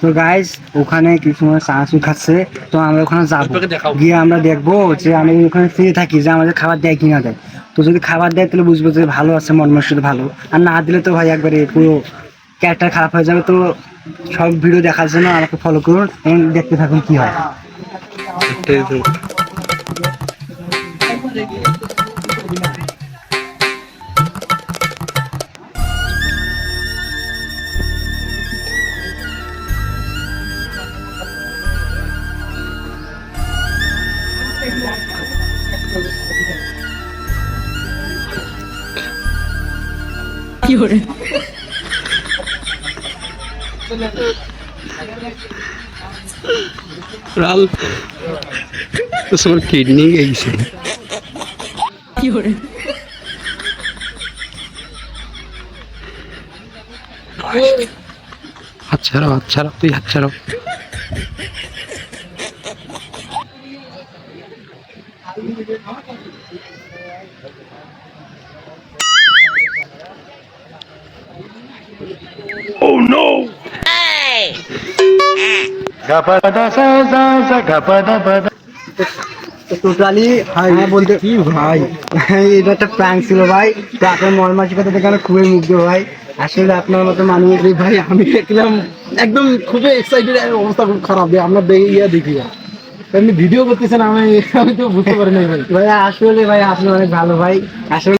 তো গাইস ওখানে কিছু চানাচুর খাচ্ছে, তো আমরা ওখানে যাবো, গিয়ে আমরা দেখবো যে আমি ওখানে ফ্রি থাকি যে আমাদের খাবার দেয় কিনা দেয়। তো যদি খাবার দেয় তাহলে বুঝবো যে ভালো আছে, মন মানসিকতা ভালো। আর না দিলে তো ভাই একবারে পুরো ক্যারেক্টার খারাপ হয়ে যাবে। তো সব ভিডিও দেখার জন্য আমাকে ফলো করুন এবং দেখতে থাকুন কি হয়। রাল তো সবার কিডনি গেছে। আচ্ছা তুই আচ্ছা Oh no! টোটালি ভাই বলতে কি ভাই, এটা একটা প্র্যাঙ্ক ছিল ভাই। তো আপনার মন মানসিকতা দেখে আমি খুবই মুগ্ধ ভাই। আসলে আপনার মতো মানুষ ভাই আমি দেখলাম একদম খুবই এক্সাইটেড, অবস্থা খুব খারাপ। আপনার দেখি এমনি ভিডিও করতেছেন, আমি তো বুঝতে পারি নাই ভাই। ভাই আসলে ভাই আপনি অনেক ভালো ভাই আসলে।